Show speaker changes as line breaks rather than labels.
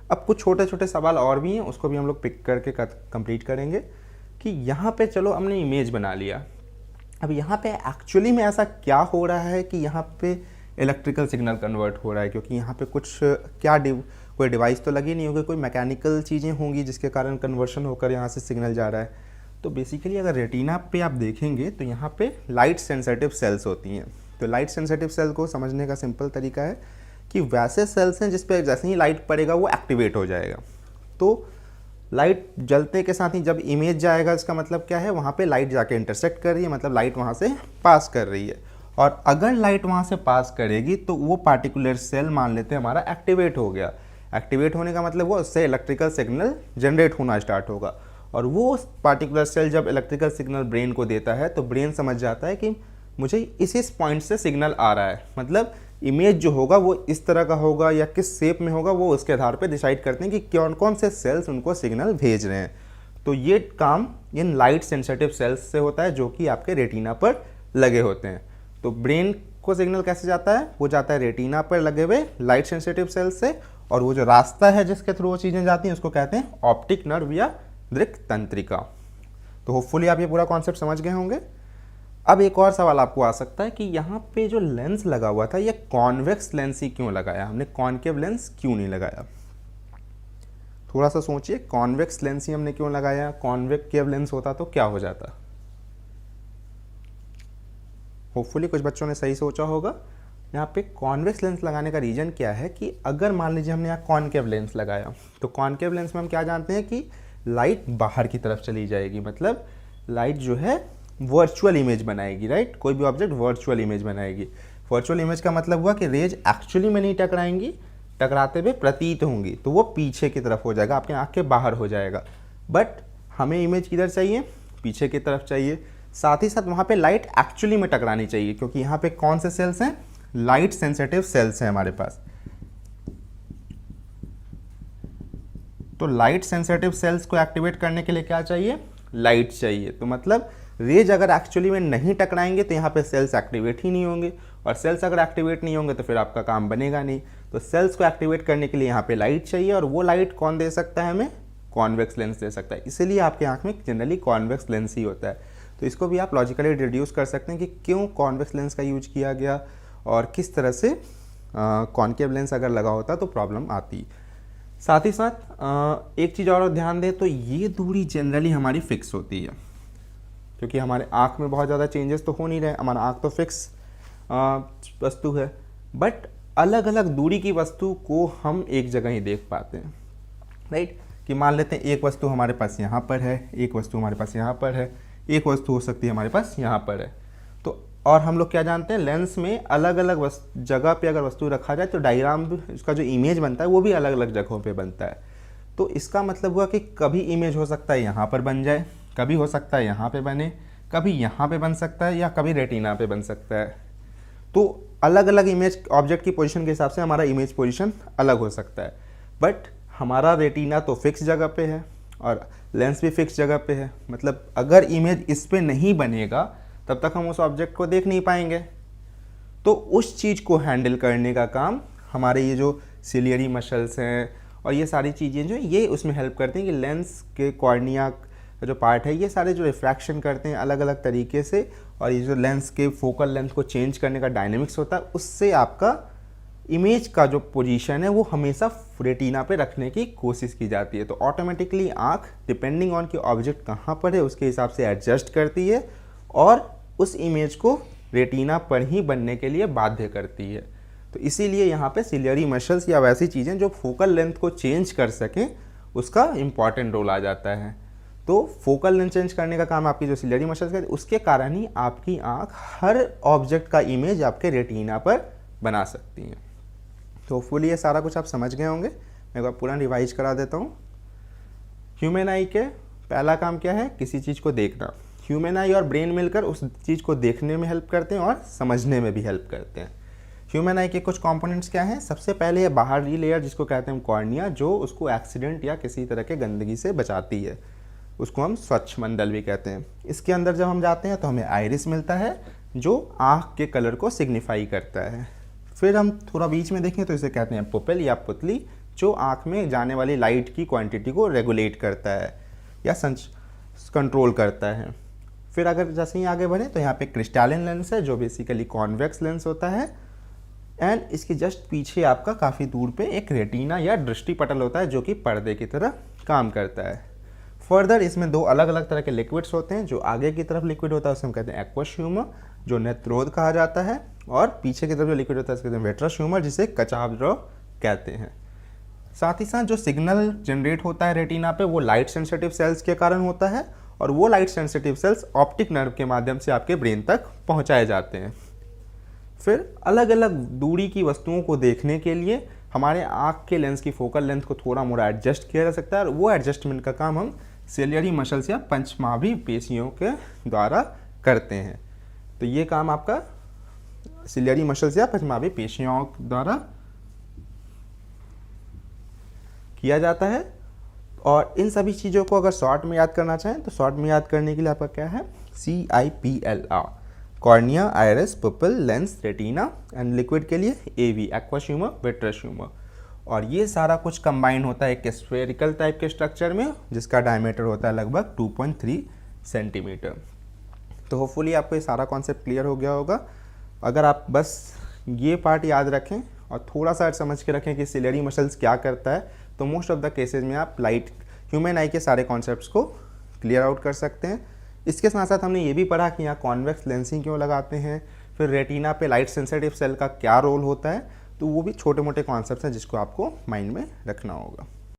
अब कुछ छोटे छोटे सवाल और भी हैं, उसको भी हम लोग पिक करके कंप्लीट करेंगे। कि यहाँ पे चलो हमने इमेज बना लिया, अब यहाँ पे एक्चुअली में ऐसा क्या हो रहा है कि यहाँ पे इलेक्ट्रिकल सिग्नल कन्वर्ट हो रहा है, क्योंकि यहाँ पे कुछ कोई डिवाइस तो लगी नहीं होगी, कोई मैकेनिकल चीज़ें होंगी जिसके कारण कन्वर्शन होकर यहाँ से सिग्नल जा रहा है। तो बेसिकली अगर रेटिना पे आप देखेंगे तो यहाँ पे लाइट सेंसिटिव सेल्स होती हैं। तो लाइट सेंसिटिव सेल को समझने का सिंपल तरीका है कि वैसे सेल्स हैं जिस पे जैसे ही लाइट पड़ेगा वो एक्टिवेट हो जाएगा। तो लाइट जलते के साथ ही जब इमेज जाएगा, इसका मतलब क्या है, वहाँ पे लाइट जाके इंटरसेक्ट कर रही है, मतलब लाइट वहाँ से पास कर रही है। और अगर लाइट वहाँ से पास करेगी तो वो पार्टिकुलर सेल मान लेते हैं हमारा एक्टिवेट हो गया। एक्टिवेट होने का मतलब वो उससे इलेक्ट्रिकल सिग्नल जनरेट होना स्टार्ट होगा, और वो पार्टिकुलर सेल जब इलेक्ट्रिकल सिग्नल ब्रेन को देता है तो ब्रेन समझ जाता है कि मुझे इस पॉइंट से सिग्नल आ रहा है। मतलब इमेज जो होगा वो इस तरह का होगा या किस शेप में होगा, वो उसके आधार पे डिसाइड करते हैं कि कौन कौन से सेल्स उनको सिग्नल भेज रहे हैं। तो ये काम इन लाइट सेंसिटिव सेल्स से होता है जो कि आपके रेटिना पर लगे होते हैं। तो ब्रेन को सिग्नल कैसे जाता है, वो जाता है रेटिना पर लगे हुए लाइट सेंसिटिव सेल्स से, और वो जो रास्ता है जिसके थ्रू वो चीज़ें जाती हैं उसको कहते हैं ऑप्टिक नर्व या दृक तंत्रिका। तो होपफुली आप ये पूरा कॉन्सेप्ट समझ गए होंगे। अब एक और सवाल आपको आ सकता है कि यहाँ पे जो लेंस लगा हुआ था ये कॉन्वेक्स लेंस ही क्यों लगाया, हमने कॉनकेव लेंस क्यों नहीं लगाया। थोड़ा सा सोचिए, कॉन्वेक्स लेंस ही हमने क्यों लगाया, कॉन्वेक्टिव लेंस होता तो क्या हो जाता। होपफुली कुछ बच्चों ने सही सोचा होगा। यहाँ पे कॉन्वेक्स लेंस लगाने का रीज़न क्या है कि अगर मान लीजिए हमने यहाँ कॉनकेव लेंस लगाया, तो कॉनकेव लेंस में हम क्या जानते हैं कि लाइट बाहर की तरफ चली जाएगी, मतलब लाइट जो है वर्चुअल इमेज बनाएगी, राइट। कोई भी ऑब्जेक्ट वर्चुअल इमेज बनाएगी। वर्चुअल इमेज का मतलब हुआ कि रेज एक्चुअली में नहीं टकराएंगी, टकराते हुए प्रतीत होंगी, तो वो पीछे की तरफ हो जाएगा, आपके आँख के बाहर हो जाएगा। बट हमें इमेज किधर चाहिए, पीछे की तरफ चाहिए। साथ ही साथ वहाँ पे लाइट एक्चुअली में टकरानी चाहिए, क्योंकि यहाँ पे कौन से सेल्स हैं, लाइट सेंसिटिव सेल्स हैं हमारे पास। तो लाइट सेंसिटिव सेल्स को एक्टिवेट करने के लिए क्या चाहिए, लाइट चाहिए। तो मतलब रेज अगर एक्चुअली में नहीं टकराएंगे तो यहाँ पे सेल्स एक्टिवेट ही नहीं होंगे, और सेल्स अगर एक्टिवेट नहीं होंगे तो फिर आपका काम बनेगा नहीं। तो सेल्स को एक्टिवेट करने के लिए यहाँ पे लाइट चाहिए, और वो लाइट कौन दे सकता है हमें, कॉन्वेक्स लेंस दे सकता है। इसीलिए आपके आँख में जनरली कॉन्वेक्स लेंस ही होता है। तो इसको भी आप लॉजिकली डिड्यूस कर सकते हैं कि क्यों कॉन्वेक्स लेंस का यूज किया गया, और किस तरह से कॉनकेव लेंस अगर लगा होता तो प्रॉब्लम आती। साथ ही साथ एक चीज़ और ध्यान दें, तो ये दूरी जनरली हमारी फिक्स होती है, क्योंकि हमारे आँख में बहुत ज़्यादा चेंजेस तो हो नहीं रहे, हमारा आँख तो फिक्स वस्तु है। बट अलग अलग दूरी की वस्तु को हम एक जगह ही देख पाते हैं, राइट। कि मान लेते हैं एक वस्तु हमारे पास यहाँ पर है, एक वस्तु हमारे पास यहाँ पर है, एक वस्तु हो सकती है हमारे पास यहाँ पर है। तो और हम लोग क्या जानते हैं, लेंस में अलग अलग जगह पे अगर वस्तु रखा जाए तो डायग्राम, उसका जो इमेज बनता है वो भी अलग अलग जगहों पे बनता है। तो इसका मतलब हुआ कि कभी इमेज हो सकता है यहाँ पर बन जाए, कभी हो सकता है यहाँ पे बने, कभी यहाँ पे बन सकता है, या कभी रेटिना पे बन सकता है। तो अलग अलग इमेज ऑब्जेक्ट की पोजीशन के हिसाब से हमारा इमेज पोजीशन अलग हो सकता है। बट हमारा रेटिना तो फिक्स जगह पे है और लेंस भी फिक्स जगह पे है, मतलब अगर इमेज इस पे नहीं बनेगा तब तक हम उस ऑब्जेक्ट को देख नहीं पाएंगे। तो उस चीज़ को हैंडल करने का काम हमारे ये जो सिलियरी मसल्स हैं और ये सारी चीज़ें जो ये उसमें हेल्प करती हैं कि लेंस के कॉर्निया का जो पार्ट है ये सारे जो रिफ्रैक्शन करते हैं अलग अलग तरीके से, और ये जो लेंस के फोकल लेंथ को चेंज करने का डायनेमिक्स होता है, उससे आपका इमेज का जो पोजीशन है वो हमेशा रेटिना पे रखने की कोशिश की जाती है। तो ऑटोमेटिकली आँख डिपेंडिंग ऑन कि ऑब्जेक्ट कहाँ पर है उसके हिसाब से एडजस्ट करती है और उस इमेज को रेटिना पर ही बनने के लिए बाध्य करती है। तो इसीलिए यहाँ पे सिलियरी मसल्स या वैसी चीज़ें जो फोकल लेंथ को चेंज कर सकें उसका इम्पॉर्टेंट रोल आ जाता है। तो फोकल लेंथ चेंज करने का काम आपकी जो सिलियरी मसल्स करती है, उसके कारण ही आपकी आँख हर ऑब्जेक्ट का इमेज आपके रेटिना पर बना सकती है। तो फुली ये सारा कुछ आप समझ गए होंगे। मैं एक बार पूरा रिवाइज करा देता हूँ। ह्यूमन आई के पहला काम क्या है, किसी चीज़ को देखना। ह्यूमन आई और ब्रेन मिलकर उस चीज़ को देखने में हेल्प करते हैं और समझने में भी हेल्प करते हैं। ह्यूमन आई के कुछ कंपोनेंट्स क्या हैं, सबसे पहले ये बाहरी लेयर जिसको कहते हैं कॉर्निया, जो उसको एक्सीडेंट या किसी तरह के गंदगी से बचाती है, उसको हम स्वच्छ मंडल भी कहते हैं। इसके अंदर जब हम जाते हैं तो हमें आइरिस मिलता है जो आँख के कलर को सिग्निफाई करता है। फिर हम थोड़ा बीच में देखें तो इसे कहते हैं पुपिल या पुतली, जो आँख में जाने वाली लाइट की क्वांटिटी को रेगुलेट करता है या कंट्रोल करता है। फिर अगर जैसे ही आगे बढ़े तो यहाँ पे क्रिस्टैलिन लेंस है जो बेसिकली कॉन्वेक्स लेंस होता है, एंड इसके जस्ट पीछे आपका काफ़ी दूर पे एक रेटिना या दृष्टि पटल होता है जो कि पर्दे की तरह काम करता है। फर्दर इसमें दो अलग अलग तरह के लिक्विड्स होते हैं। जो आगे की तरफ लिक्विड होता है उसे हम कहते हैं एक्वस ह्यूमर, जो नेत्रोद कहा जाता है, और पीछे की तरफ जो लिक्विड होता है उसके कहते हैं विट्रस ह्यूमर, जिसे कचाव द्रव कहते हैं। साथ ही साथ जो सिग्नल जनरेट होता है रेटिना पे वो लाइट सेंसिटिव सेल्स के कारण होता है, और वो light sensitive sales optic nerve के माध्यम से आपके ब्रेन तक पहुंचाए जाते हैं। फिर अलग अलग दूरी की वस्तुओं को देखने के लिए हमारे आँख के लेंस की फोकल लेंथ को थोड़ा मोड़ा एडजस्ट किया जा सकता है, और वो एडजस्टमेंट का काम हम सिलियरी मसल्स या पंचनाभी पेशियों के द्वारा करते हैं। तो ये काम आपका सिलियरी मसल्स या पंचनाभी पेशियों द्वारा किया जाता है। और इन सभी चीज़ों को अगर शॉर्ट में याद करना चाहें तो शॉर्ट में याद करने के लिए आपका क्या है, CIPLR, cornea, iris, pupil, lens, retina, and liquid के लिए AV, aqueous humour, vitreous humour. और ये सारा कुछ कंबाइन होता है एक स्फेरिकल टाइप के स्ट्रक्चर में जिसका डायमीटर होता है लगभग 2.3 सेंटीमीटर। तो होपफुली आपको ये सारा कॉन्सेप्ट क्लियर हो गया होगा। अगर आप बस ये पार्ट याद रखें और थोड़ा सा समझ के रखें कि सिलियरी मसल्स क्या करता है, तो मोस्ट ऑफ द केसेज में आप लाइट ह्यूमन आई के सारे कॉन्सेप्ट्स को क्लियर आउट कर सकते हैं। इसके साथ साथ हमने ये भी पढ़ा कि यहाँ कॉन्वेक्स लेंसिंग क्यों लगाते हैं, फिर रेटिना पे लाइट सेंसिटिव सेल का क्या रोल होता है। तो वो भी छोटे मोटे कॉन्सेप्ट्स हैं जिसको आपको माइंड में रखना होगा।